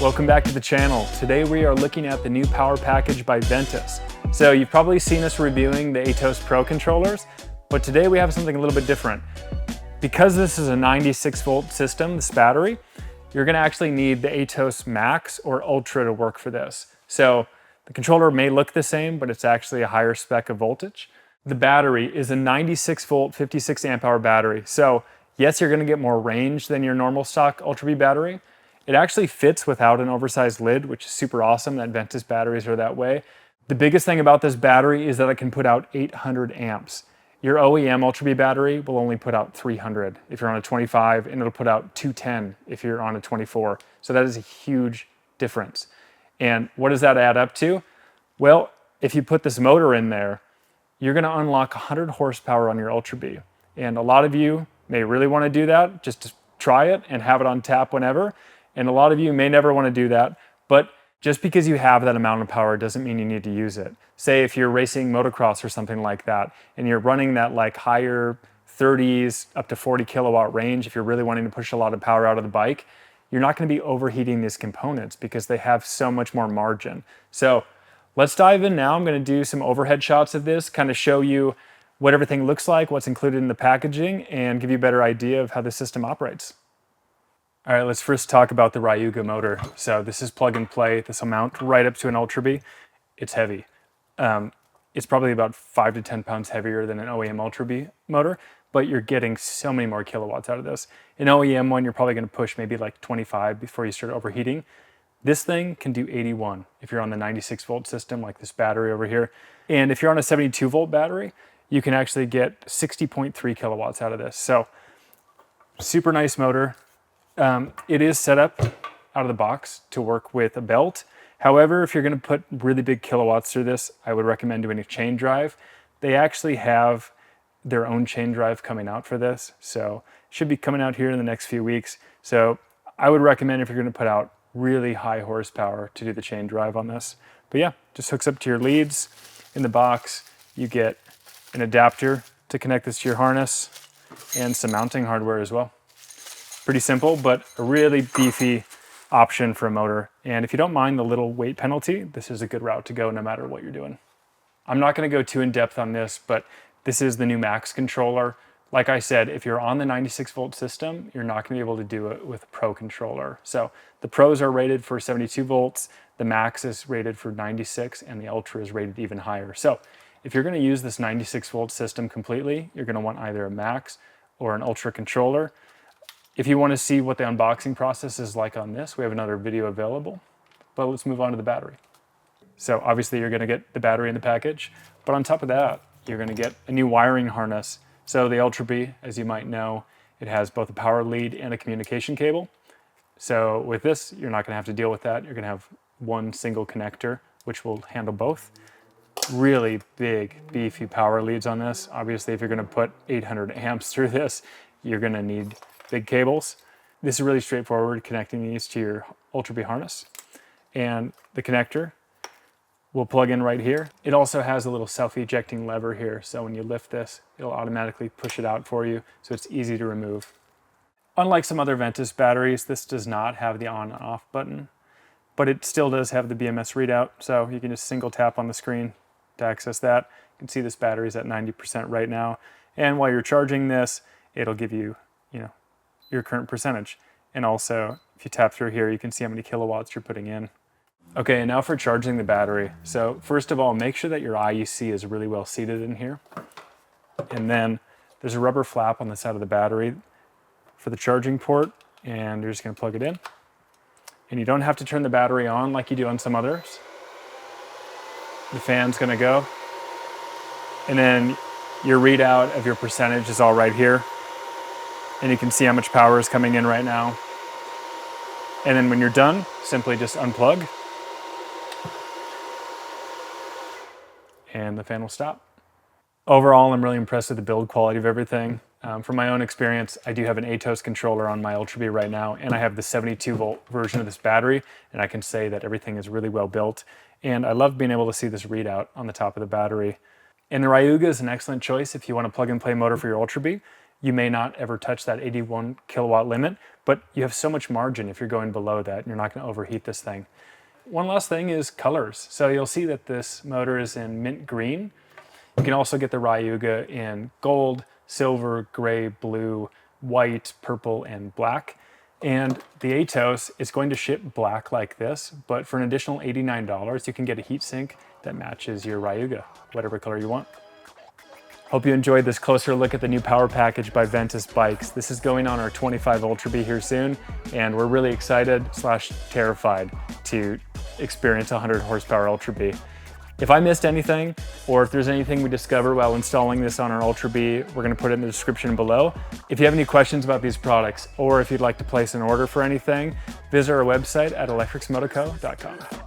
Welcome back to the channel. Today we are looking at the new power package by Ventus. So you've probably seen us reviewing the Aetos Pro controllers, but today we have something a little bit different. Because this is a 96 volt system, this battery, you're gonna actually need the Aetos Max or Ultra to work for this. So the controller may look the same, but it's actually a higher spec of voltage. The battery is a 96 volt, 56 amp hour battery. So yes, you're gonna get more range than your normal stock Ultra B battery. It actually fits without an oversized lid, which is super awesome that Ventus batteries are that way. The biggest thing about this battery is that it can put out 800 amps. Your OEM Ultra B battery will only put out 300 if you're on a 25, and it'll put out 210 if you're on a 24. So that is a huge difference. And what does that add up to? Well, if you put this motor in there, you're gonna unlock 100 horsepower on your Ultra B. And a lot of you may really wanna do that, just to try it and have it on tap whenever. And a lot of you may never wanna do that, but just because you have that amount of power doesn't mean you need to use it. Say if you're racing motocross or something like that, and you're running that like higher 30s up to 40 kilowatt range, if you're really wanting to push a lot of power out of the bike, you're not gonna be overheating these components because they have so much more margin. So let's dive in now. I'm gonna do some overhead shots of this, kind of show you what everything looks like, what's included in the packaging, and give you a better idea of how the system operates. All right, let's first talk about the Ryuga motor. So this is plug and play. This will mount right up to an Ultra B. It's heavy. It's probably about 5 to 10 pounds heavier than an OEM Ultra B motor, but you're getting so many more kilowatts out of this. An OEM one, you're probably gonna push maybe like 25 before you start overheating. This thing can do 81 if you're on the 96 volt system like this battery over here. And if you're on a 72 volt battery, you can actually get 60.3 kilowatts out of this. So super nice motor. It is set up out of the box to work with a belt. However, if you're going to put really big kilowatts through this, I would recommend doing a chain drive. They actually have their own chain drive coming out for this, so it should be coming out here in the next few weeks. So I would recommend, if you're going to put out really high horsepower, to do the chain drive on this. But yeah, just hooks up to your leads. In the box, you get an adapter to connect this to your harness and some mounting hardware as well. Pretty simple, but a really beefy option for a motor. And if you don't mind the little weight penalty, this is a good route to go no matter what you're doing. I'm not gonna go too in depth on this, but this is the new Max controller. Like I said, if you're on the 96 volt system, you're not gonna be able to do it with a Pro controller. So the Pros are rated for 72 volts, the Max is rated for 96, and the Ultra is rated even higher. So if you're gonna use this 96 volt system completely, you're gonna want either a Max or an Ultra controller. If you want to see what the unboxing process is like on this, we have another video available, but let's move on to the battery. So obviously you're going to get the battery in the package, but on top of that, you're going to get a new wiring harness. So the Ultra B, as you might know, it has both a power lead and a communication cable. So with this, you're not going to have to deal with that. You're going to have one single connector, which will handle both. Really big, beefy power leads on this. Obviously, if you're going to put 800 amps through this, you're going to need big cables. This is really straightforward, connecting these to your Ultra B harness. And the connector will plug in right here. It also has a little self-ejecting lever here, so when you lift this, it'll automatically push it out for you, so it's easy to remove. Unlike some other Ventus batteries, this does not have the on and off button, but it still does have the BMS readout, so you can just single tap on the screen to access that. You can see this battery is at 90% right now, and while you're charging this, it'll give you, your current percentage. And also, if you tap through here, you can see how many kilowatts you're putting in. Okay, and now for charging the battery. So first of all, make sure that your IEC is really well seated in here. And then there's a rubber flap on the side of the battery for the charging port, and you're just gonna plug it in. And you don't have to turn the battery on like you do on some others. The fan's gonna go. And then your readout of your percentage is all right here. And you can see how much power is coming in right now. And then when you're done, simply just unplug. And the fan will stop. Overall, I'm really impressed with the build quality of everything. From my own experience, I do have an Aetos controller on my Ultra B right now, and I have the 72 volt version of this battery, and I can say that everything is really well built. And I love being able to see this readout on the top of the battery. And the Ryuga is an excellent choice if you want a plug and play motor for your Ultra B. you may not ever touch that 81 kilowatt limit, but you have so much margin if you're going below that, and you're not gonna overheat this thing. One last thing is colors. So you'll see that this motor is in mint green. You can also get the Ryuga in gold, silver, gray, blue, white, purple, and black. And the Aetos is going to ship black like this, but for an additional $89, you can get a heatsink that matches your Ryuga, whatever color you want. Hope you enjoyed this closer look at the new power package by Ventus Bikes. This is going on our 25 Ultra B here soon, and we're really excited / terrified to experience 100 horsepower Ultra B. If I missed anything, or if there's anything we discover while installing this on our Ultra B, we're gonna put it in the description below. If you have any questions about these products, or if you'd like to place an order for anything, visit our website at electrixmotoco.com.